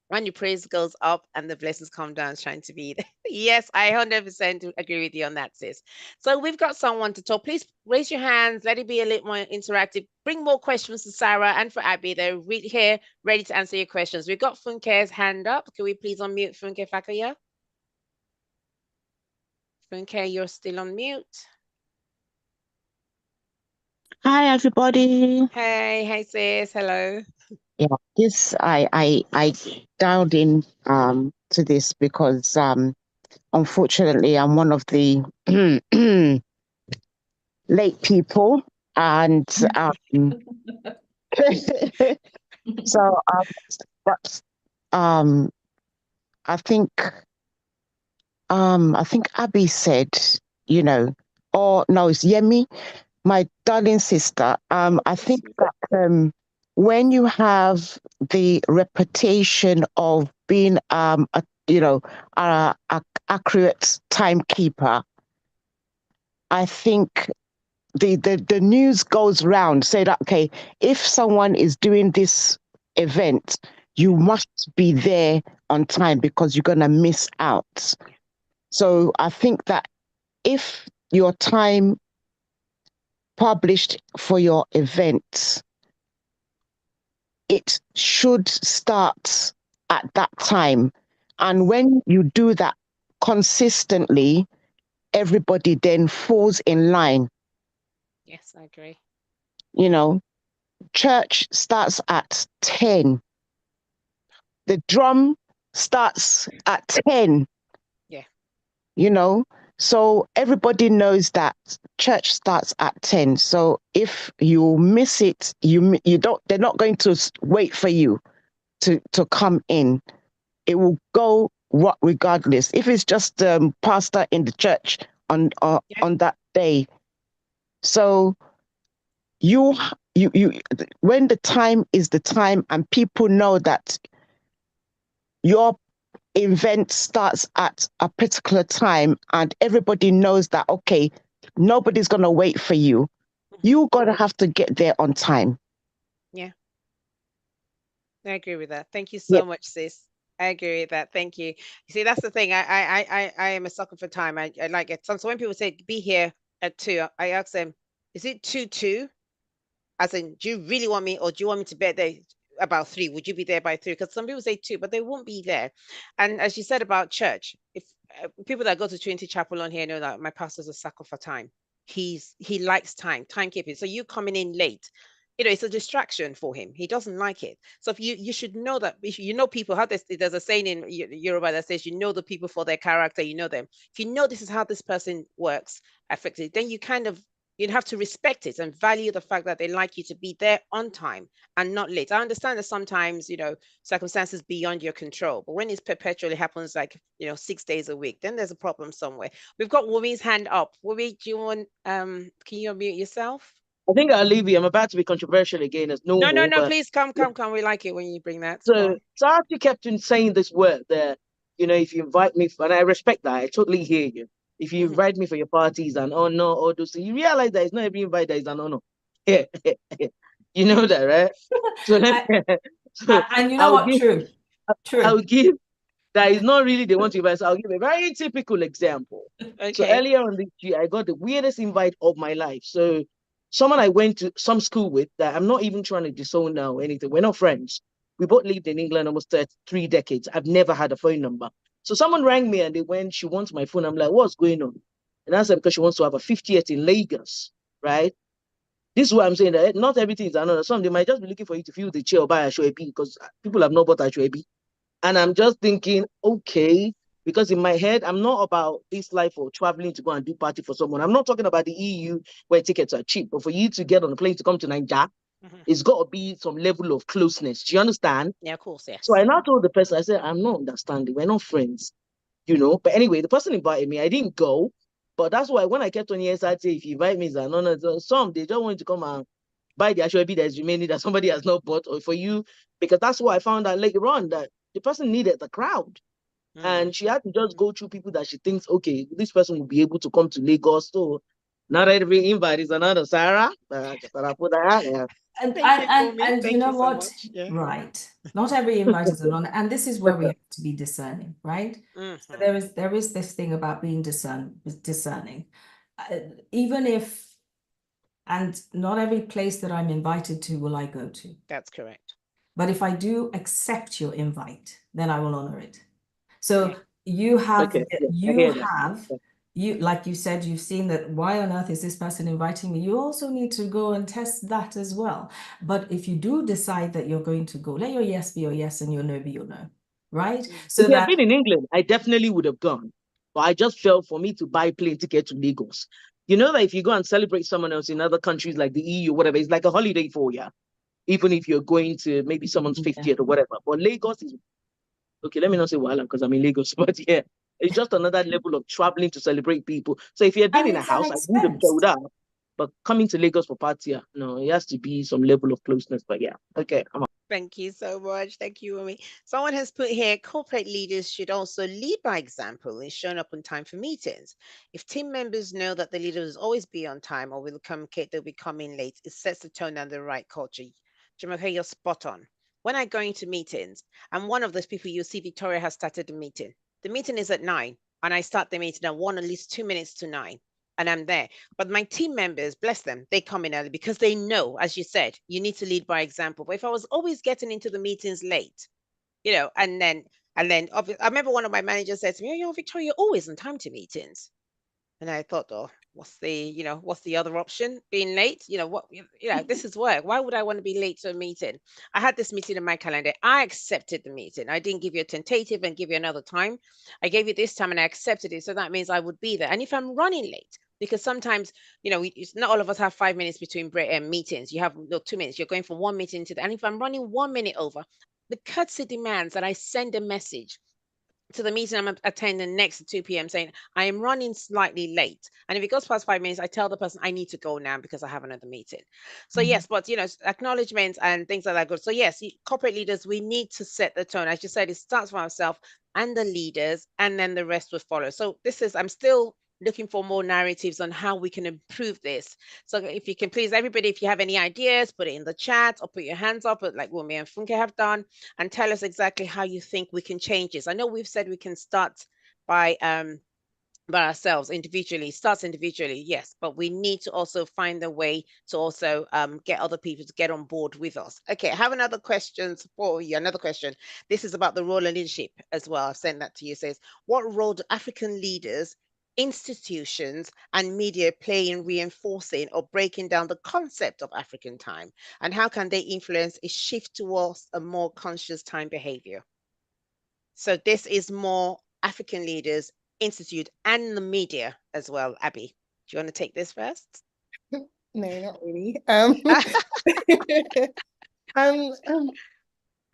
When your praise goes up and the blessings come down, trying to be there. Yes, I 100% agree with you on that, sis. So we've got someone to talk. Please raise your hands. Let it be a little more interactive. Bring more questions to Sarah and for Abby. They're really here, ready to answer your questions. We've got Funke's hand up. Can we please unmute Funke Fakaya? Funke, you're still on mute. Hi, everybody. Hey, sis. Hello. Yeah, this I dialed in to this because unfortunately I'm one of the late people, and so but I think Abby said, or no, it's Yemi, my darling sister. I think that when you have the reputation of being a accurate timekeeper, I think the news goes round, say that, okay, if someone is doing this event, you must be there on time because you're gonna miss out. So I think that if your time published for your event, it should start at that time. And when you do that consistently, everybody then falls in line. Yes, I agree. Church starts at 10. The drum starts at 10. Yeah. So everybody knows that church starts at 10. So if you miss it, they're not going to wait for you to come in. It will go regardless. If it's just pastor in the church on that day. So you when the time is the time and people know that your event starts at a particular time and everybody knows that, okay, nobody's going to wait for you. You're going to have to get there on time. Yeah. I agree with that. Thank you so much, sis. I agree with that. Thank you. You see, that's the thing. I am a sucker for time. I like it. So when people say be here at 2, I ask them, is it 2:02? As in, do you really want me, or do you want me to be there about 3? Would you be there by 3? Because some people say 2, but they won't be there. And as you said about church, if people that go to Trinity Chapel on here know that my pastor's a sucker for time. He likes timekeeping. So you coming in late, it's a distraction for him. He doesn't like it. So if you should know that, if you know people, how there's a saying in Yoruba that says, you know the people for their character, you know them. If you know this is how this person works effectively, then you'd have to respect it and value the fact that they like you to be there on time and not late. I understand that sometimes, circumstances beyond your control, but when it's perpetually happens, like, 6 days a week, then there's a problem somewhere. We've got Wumi's hand up. Wumi, do you want, can you unmute yourself? I think I'll leave you. I'm about to be controversial again as normal. No, but please come. We like it when you bring that. so Archie kept on saying this word there. If you invite me, and I respect that, I totally hear you. If you invite me for your parties and honor all those things, you realize that it's not every invite that is an honor. Yeah, you know that, right? So and you know what? True. I'll give that is not really the one to invite. So I'll give a very typical example. Okay. So earlier on this year, I got the weirdest invite of my life. So someone I went to some school with that I'm not even trying to disown now or anything. We're not friends. We both lived in England almost 3 decades. I've never had a phone number. So someone rang me and she wants my phone. I'm like, what's going on? And I said, because she wants to have a 50th in Lagos, right? This is what I'm saying, that not everything is another. Some they might just be looking for you to fill the chair or buy a Shoebi because people have not bought a Shoebi. And I'm just thinking, okay, because in my head, I'm not about this life or traveling to go and do party for someone. I'm not talking about the EU where tickets are cheap, but for you to get on a plane to come to Nigeria, it's got to be some level of closeness. Do you understand? Yeah, of course, yes. So I now told the person, I said, I'm not understanding. We're not friends, But anyway, the person invited me. I didn't go. But that's why when I kept on here, I say, if you invite me, some, they just want to come and buy the actual bid that's remaining that somebody has not bought, or for you, because that's what I found out later on, that the person needed the crowd. And she had to just go through people that she thinks, okay, this person will be able to come to Lagos. So not every invite is another Sarah. Just I put that out there. And you know what? Yeah. Right. Not every invite is an honor. And this is where we have to be discerning, right? So there is this thing about being discerning. Even if, and not every place that I'm invited to will I go to. That's correct. But if I do accept your invite, then I will honor it. So you have, like you said, you've seen that. Why on earth is this person inviting me? You also need to go and test that as well. But if you do decide that you're going to go, let your yes be your yes and your no be your no, right? So if I'd been in England, I definitely would have gone. But I just felt for me to buy plane ticket to Lagos. You know that if you go and celebrate someone else in other countries like the EU or whatever, it's like a holiday for you. Even if you're going to maybe someone's 50th or whatever. But Lagos is, okay, let me not say Wala because I'm in Lagos, but yeah, it's just another level of traveling to celebrate people. So if you had been in a house, I would have showed up. But coming to Lagos for party, no, it has to be some level of closeness. But yeah, okay, I'm on. Thank you so much. Thank you, Wumi. Someone has put here, corporate leaders should also lead by example in showing up on time for meetings. If team members know that the leader will always be on time or will communicate they'll be coming late, it sets the tone and the right culture. Jumoke, you're spot on. When I go into meetings, I'm one of those people. You see Victoria has started the meeting. The meeting is at 9 and I start the meeting at 1, at least 2 minutes to 9. And I'm there. But my team members, bless them, they come in early because they know, as you said, you need to lead by example. But if I was always getting into the meetings late, and then I remember one of my managers said to me, Victoria, you're always on time to meetings. And I thought, what's the other option? Being late? This is work. Why would I want to be late to a meeting? I had this meeting in my calendar. I accepted the meeting. I didn't give you a tentative and give you another time. I gave you this time and I accepted it. So that means I would be there. And if I'm running late, because sometimes, not all of us have 5 minutes between meetings. You have 2 minutes. You're going from one meeting to the, and if I'm running 1 minute over, the courtesy demands that I send a message to the meeting I'm attending next at 2 p.m. saying, I am running slightly late. And if it goes past 5 minutes, I tell the person I need to go now because I have another meeting. So yes, but acknowledgements and things like that good. So yes, corporate leaders, we need to set the tone. As you said, it starts from ourselves and the leaders, and then the rest will follow. So I'm still looking for more narratives on how we can improve this. So if you can please, everybody, if you have any ideas, put it in the chat or put your hands up like Wumi and Funke have done, and tell us exactly how you think we can change this. I know we've said we can start by ourselves individually, yes, but we need to also find a way to also get other people to get on board with us. Okay, I have another question for you. Another question. This is about the role of leadership as well. I've sent that to you. It says, what role do African leaders institutions and media play in reinforcing or breaking down the concept of African time? And how can they influence a shift towards a more conscious time behavior? So this is more African leaders, institute, and the media as well. Abby, do you want to take this first? No, not really. I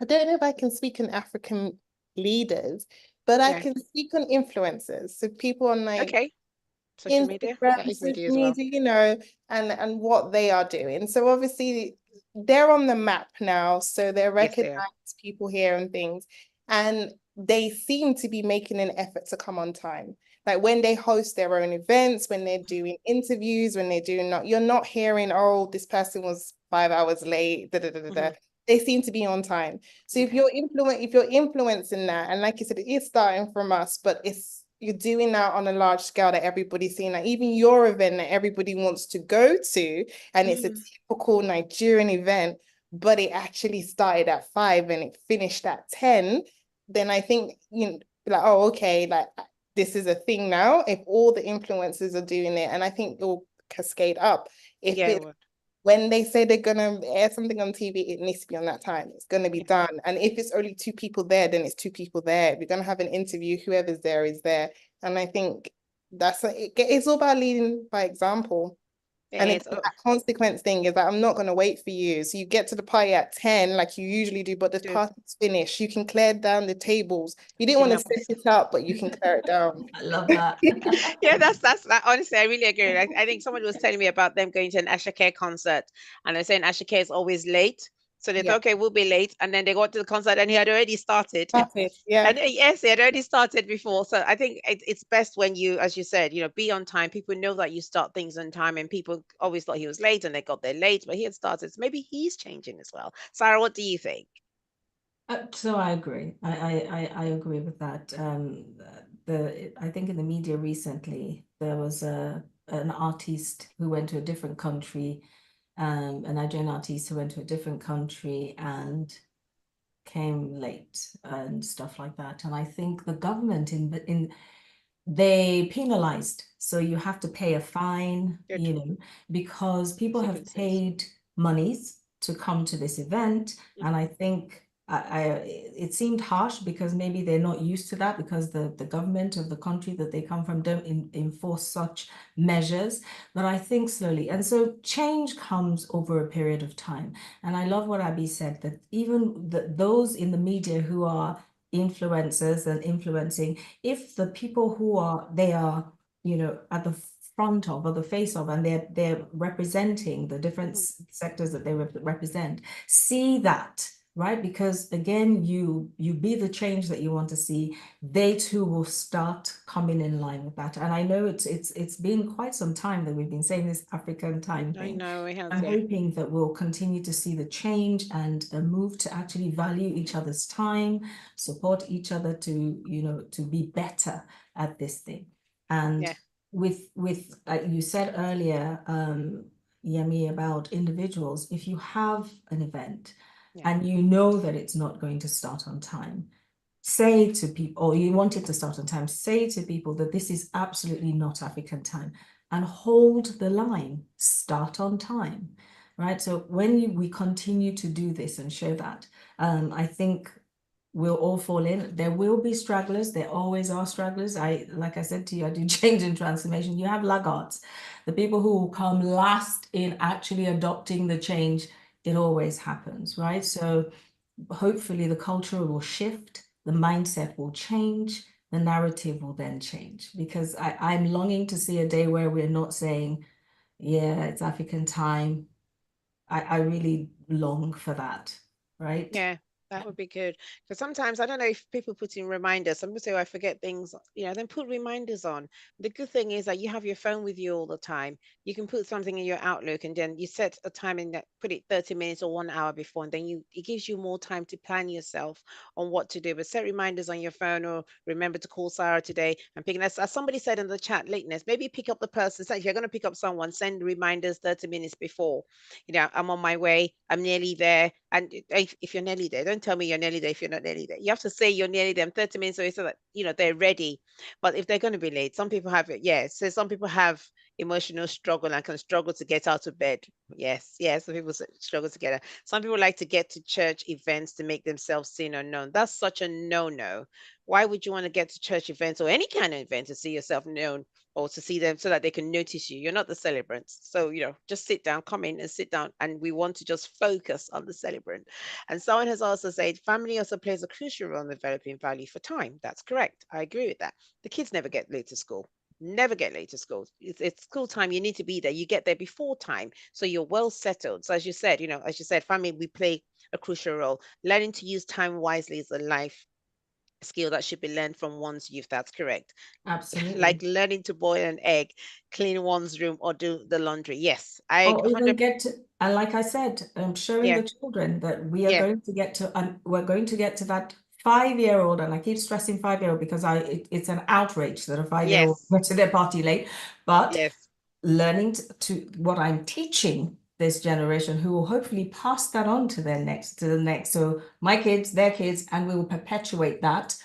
don't know if I can speak on African leaders, but I Yeah. can speak on influencers. So people on like Okay. Social media. Instagram, That is social media as well. media, and what they are doing. So obviously they're on the map now, so they're Yes, they are. recognized people here and things, and they seem to be making an effort to come on time. Like when they host their own events, when they're doing interviews, when they're doing you're not hearing, oh, this person was 5 hours late. Da, da, da, da, da. They seem to be on time. So if you're influencing that, and like you said, it is starting from us, but you're doing that on a large scale that everybody's seeing. Like even your event that everybody wants to go to, and it's a typical Nigerian event, but it actually started at 5 and it finished at 10, then I think, like, oh, okay, like this is a thing now. If all the influencers are doing it, and I think it will cascade up. If Yeah, it when they say they're gonna air something on TV, it needs to be on that time. It's gonna be done. And if it's only 2 people there, then it's 2 people there. If you're gonna have an interview, whoever's there is there. And I think it's all about leading by example. And it it's is. that consequence thing is that I'm not gonna wait for you. So you get to the party at 10, like you usually do, but the party's finished. You can clear down the tables. You didn't want to set it up, but you can clear it down. I love that. Yeah, that's honestly, I really agree. I think somebody was telling me about them going to an Ashake concert, and they're saying Ashake is always late. So they thought, okay, we'll be late. And then they got to the concert and he had already started. Yeah. And yes, he had already started before. So I think it's best when you, as you said, be on time. People know that you start things on time, and people always thought he was late and they got there late, but he had started. So maybe he's changing as well. Sarah, what do you think? So I agree. I agree with that. I think in the media recently there was an artist who went to a different country, a Nigerian artist who went to a different country and came late and stuff like that. And I think the government they penalized. So you have to pay a fine, because people have paid monies to come to this event. And I think it seemed harsh because maybe they're not used to that, because the government of the country that they come from don't enforce such measures. But I think slowly. And so change comes over a period of time. And I love what Abby said, that even those in the media who are influencers and influencing, if the people who are at the front of or the face of, and they're representing the different sectors that they represent, see that, right? Because again, you be the change that you want to see, they too will start coming in line with that. And I know it's been quite some time that we've been saying this African time thing. I know it has. I'm hoping that we'll continue to see the change and a move to actually value each other's time, support each other to be better at this thing. And with like you said earlier, Yemi, about individuals, if you have an event and you know that it's not going to start on time, say to people, or you want it to start on time, say to people that this is absolutely not African time, and hold the line, start on time, right? So when we continue to do this and show that, I think we'll all fall in. There will be stragglers. There always are stragglers. Like I said to you, I do change and transformation. You have laggards, the people who will come last in actually adopting the change. It always happens, right? So hopefully the culture will shift, the mindset will change, the narrative will then change, because I'm longing to see a day where we're not saying, yeah, it's African time. I really long for that, right? Yeah, that would be good. Because sometimes I don't know if people put in reminders. Some people say, oh, I forget things, then put reminders on. The good thing is that you have your phone with you all the time. You can put something in your Outlook and then you set a time in that, put it 30 minutes or 1 hour before, and then it gives you more time to plan yourself on what to do. But set reminders on your phone, or remember to call Sarah today and pick. As somebody said in the chat, lateness, maybe pick up the person. So if you're going to pick up someone, send reminders 30 minutes before. I'm on my way, I'm nearly there. And if you're nearly there, don't don't tell me you're nearly there if you're not nearly there. You have to say you're nearly there. I'm 30 minutes away so that, they're ready. But if they're going to be late, some people have it. Yeah. So some people have emotional struggle and can struggle to get out of bed. Yes. Yes. Some people struggle to get out. Some people like to get to church events to make themselves seen or known. That's such a no-no. Why would you want to get to church events or any kind of event to see yourself known or to see them so that they can notice you? You're not the celebrants. So, just sit down, come in and sit down. And we want to just focus on the celebrant. And someone has also said family also plays a crucial role in developing value for time. That's correct. I agree with that. The kids never get late to school. Never get late to school. It's school time. You need to be there. You get there before time. So you're well settled. So as you said, family, we play a crucial role. Learning to use time wisely is a life skill that should be learned from one's youth. That's correct. Absolutely. Like learning to boil an egg, clean one's room, or do the laundry. Yes, I Or even 100. get to, and like I said, showing Yeah, the children that we are yeah, going to get to, and we're going to get to that 5-year-old, and I keep stressing 5-year-old because it's an outrage that a 5-year-old yes, gets to their party late, but yes. learning to what I'm teaching this generation who will hopefully pass that on to the next. So my kids, their kids, and we will perpetuate that.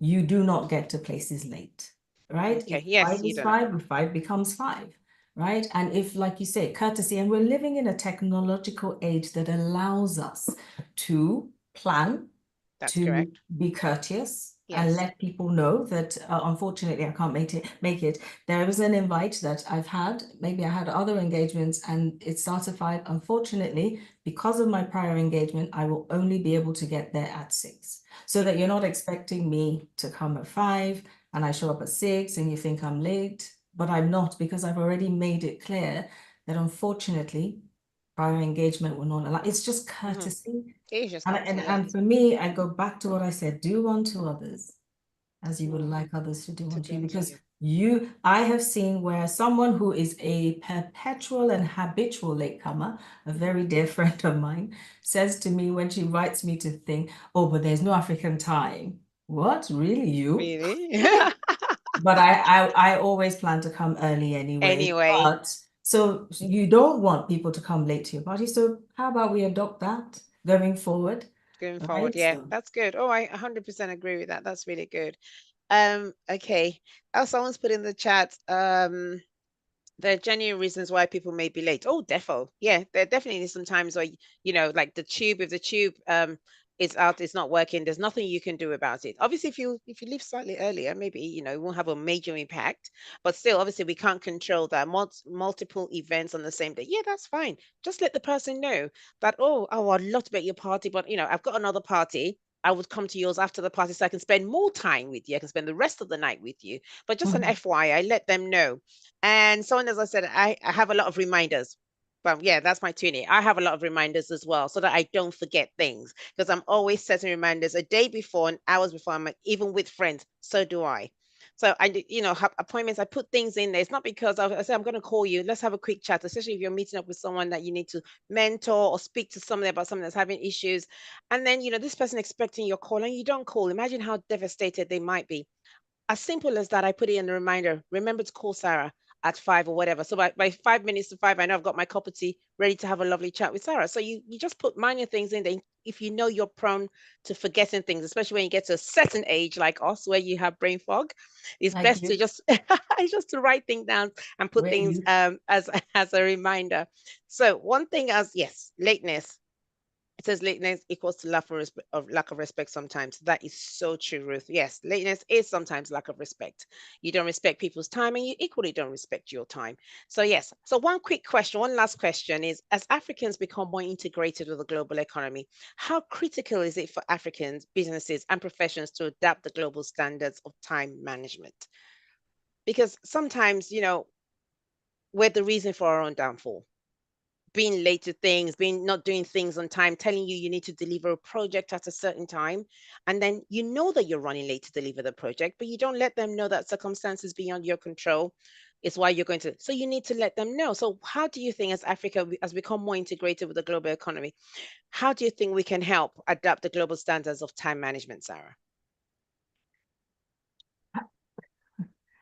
You do not get to places late, right? Okay, If yes, 5 you is don't. 5, if 5 becomes 5, right? And if, like you say, courtesy, and we're living in a technological age that allows us to plan, That's to correct. be courteous, and Yes. let people know that unfortunately I can't make it. There is an invite that I've had. Maybe I had other engagements and it starts at 5. Unfortunately, because of my prior engagement, I will only be able to get there at 6. So that you're not expecting me to come at 5 and I show up at 6 and you think I'm late, but I'm not, because I've already made it clear that unfortunately prior engagement will not allow. It's just courtesy. It's just And for me, I go back to what I said, do unto others as you would Mhm. like others to do To unto do you. unto Because you. I have seen where someone who is a perpetual and habitual latecomer, a very dear friend of mine, says to me when she writes me to think, oh, but there's no African time. What? Really, you? Really? But I always plan to come early anyway. Anyway, But so you don't want people to come late to your party. So how about we adopt that going forward? going forward, Right? yeah, So that's good. Oh, I 100% agree with that. That's really good. Okay. Oh, someone's put in the chat. There are genuine reasons why people may be late. Oh, defo. Yeah, there are definitely some times where, like the tube, if the tube is out, it's not working, there's nothing you can do about it. Obviously, if you leave slightly earlier, maybe, it won't have a major impact. But still, obviously, we can't control that. Multiple events on the same day. Yeah, that's fine. Just let the person know that, oh, I'd love to be at your party, but I've got another party. I would come to yours after the party so I can spend more time with you. I can spend the rest of the night with you. But just an FYI, let them know. And someone, as I said, I have a lot of reminders. But yeah, that's my tuning. I have a lot of reminders as well so that I don't forget things because I'm always setting reminders a day before and hours before. I'm like, even with friends, so do I. So I, have appointments. I put things in there. It's not because I say I'm going to call you. Let's have a quick chat, especially if you're meeting up with someone that you need to mentor or speak to somebody about something that's having issues. And then, this person expecting your call and you don't call. Imagine how devastated they might be. As simple as that, I put it in the reminder. Remember to call Sarah at 5 or whatever. So by 5 minutes to 5, I know I've got my cup of tea ready to have a lovely chat with Sarah. So you just put minor things in there. If you know you're prone to forgetting things, especially when you get to a certain age like us, where you have brain fog, it's like best to you, just to write things down and put where things you as a reminder. So one thing as yes, lateness. It says lateness equals to lack of respect sometimes. That is so true, Ruth. Yes, lateness is sometimes lack of respect. You don't respect people's time and you equally don't respect your time. So yes. So one quick question, one last question is, as Africans become more integrated with the global economy, how critical is it for Africans, businesses and professions to adapt the global standards of time management? Because sometimes, we're the reason for our own downfall, being late to things, being not doing things on time, telling you need to deliver a project at a certain time. And then you know that you're running late to deliver the project, but you don't let them know that circumstances beyond your control is why you're going to. So you need to let them know. So how do you think as Africa has become more integrated with the global economy, how do you think we can help adapt the global standards of time management, Sarah?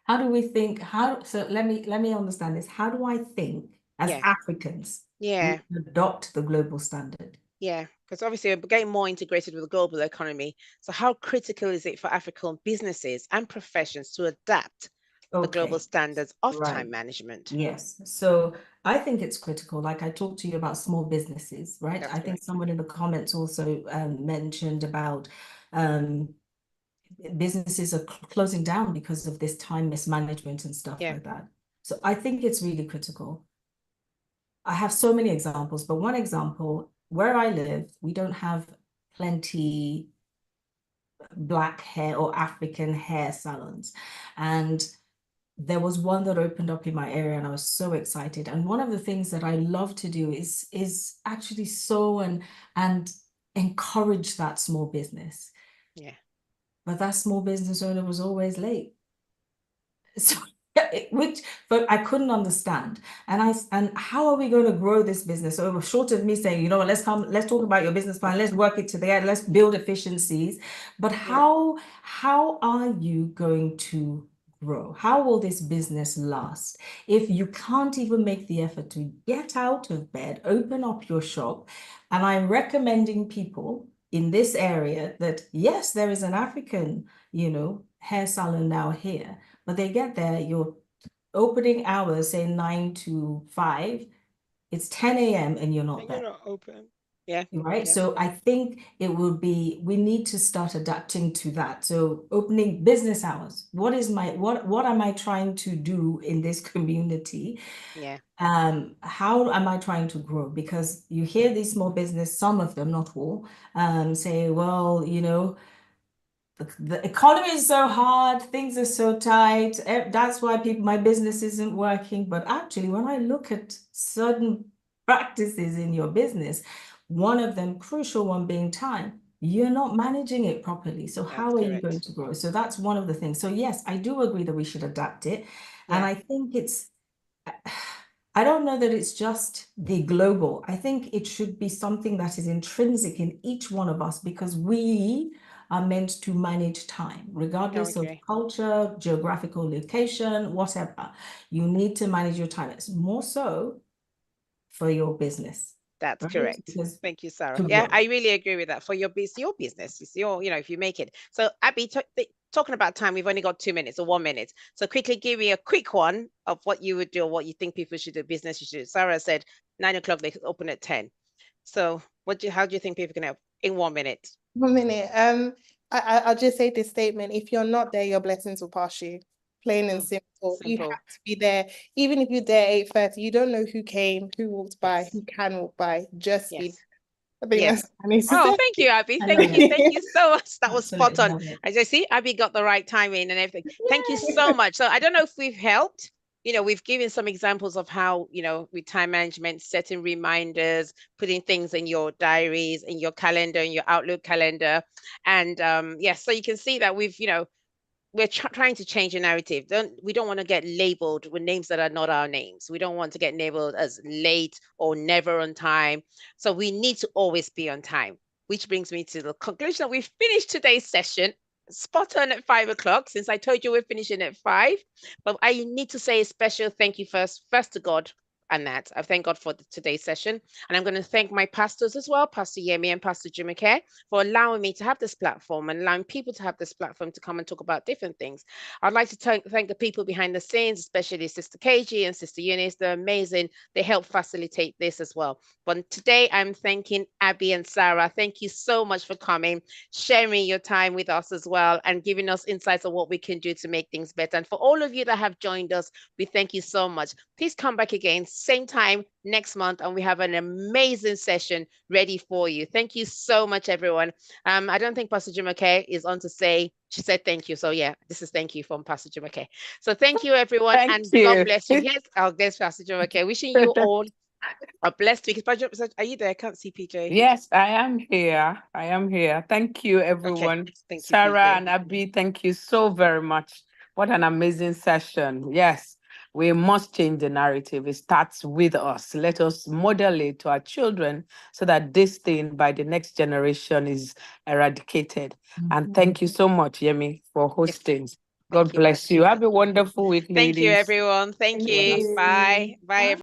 How do we think? So let me understand this. How do I think as Yeah. Africans we Yeah. adopt the global standard? Yeah, because obviously we're getting more integrated with the global economy. So how critical is it for African businesses and professions to adapt the global standards of time management? Yes. So I think it's critical. Like I talked to you about small businesses, right? That's I think correct. someone in the comments also mentioned about businesses are closing down because of this time mismanagement and stuff Yeah. like that. So I think it's really critical. I have so many examples, but one example, where I live, we don't have plenty black hair or African hair salons. And there was one that opened up in my area and I was so excited. And one of the things that I love to do is actually sew and encourage that small business. Yeah. But that small business owner was always late. So but I couldn't understand. And how are we going to grow this business? So short of me saying, you know what, let's talk about your business plan, let's work it to the end, let's build efficiencies. But how are you going to grow? How will this business last if you can't even make the effort to get out of bed, open up your shop? And I'm recommending people in this area that yes, there is an African, hair salon now here, but they get there, your opening hours say 9 to 5, it's 10 a.m. and you're not there. You're not open. Yeah. Right. Yeah. So I think we need to start adapting to that. So opening business hours. What am I trying to do in this community? Yeah. How am I trying to grow? Because you hear these small business, some of them, not all, say, well, the economy is so hard, things are so tight. That's why my business isn't working. But actually, when I look at certain practices in your business, one of them, crucial one being time, you're not managing it properly. So how are you going to grow? So that's one of the things. So yes, I do agree that we should adapt it. And I think I don't know that it's just the global. I think it should be something that is intrinsic in each one of us because we are meant to manage time, regardless of culture, geographical location, whatever. You need to manage your time. It's more so for your business. That's right? correct. Because Thank you, Sarah. Yeah, I really agree with that. For your business, it's your, if you make it. So Abby, talking about time, we've only got 2 minutes or 1 minute. So quickly give me a quick one of what you would do or what you think people should do, business you should do. Sarah said 9 o'clock, they open at 10. So how do you think people can help in 1 minute? 1 minute. I'll just say this statement. If you're not there, your blessings will pass you. Plain and simple. You have to be there. Even if you're there 8:30, you don't know who came, who walked by, who can walk by. Just be there. I think that's what I need to say. Thank you, Abby. Thank you so much. That was spot on. As I see, Abby got the right timing and everything. Thank you so much. So I don't know if we've helped. We've given some examples of how, with time management, setting reminders, putting things in your diaries, in your calendar, in your Outlook calendar. And so you can see that we're trying to change a narrative. We don't want to get labeled with names that are not our names. We don't want to get labeled as late or never on time. So we need to always be on time, which brings me to the conclusion that we've finished today's session. Spot on at 5 o'clock, since I told you we're finishing at 5. But I need to say a special thank you first to God. And that I thank God for today's session. And I'm going to thank my pastors as well, Pastor Yemi and Pastor Jumoke, for allowing me to have this platform and allowing people to have this platform to come and talk about different things. I'd like to thank the people behind the scenes, especially Sister KG and Sister Eunice. They're amazing. They help facilitate this as well. But today I'm thanking Abby and Sarah. Thank you so much for coming, sharing your time with us as well, and giving us insights on what we can do to make things better. And for all of you that have joined us, we thank you so much. Please come back again, same time next month, and we have an amazing session ready for you. Thank you so much, everyone. I don't think Pastor Jumoke is on to say, she said thank you. So yeah, this is thank you from Pastor Jumoke. So thank you, everyone, and God bless you. Yes, there's Pastor Jumoke. Wishing you all a blessed week. Are you there? I can't see PJ. Yes, I am here. Thank you, everyone. Okay. Thank you, Sarah PJ. and Abby, thank you so very much. What an amazing session. Yes, we must change the narrative. It starts with us. Let us model it to our children so that this thing by the next generation is eradicated. And thank you so much, Yemi, for hosting. God bless you. Have a wonderful week, ladies. Thank you, everyone. Thank you. Bye. Bye, everyone.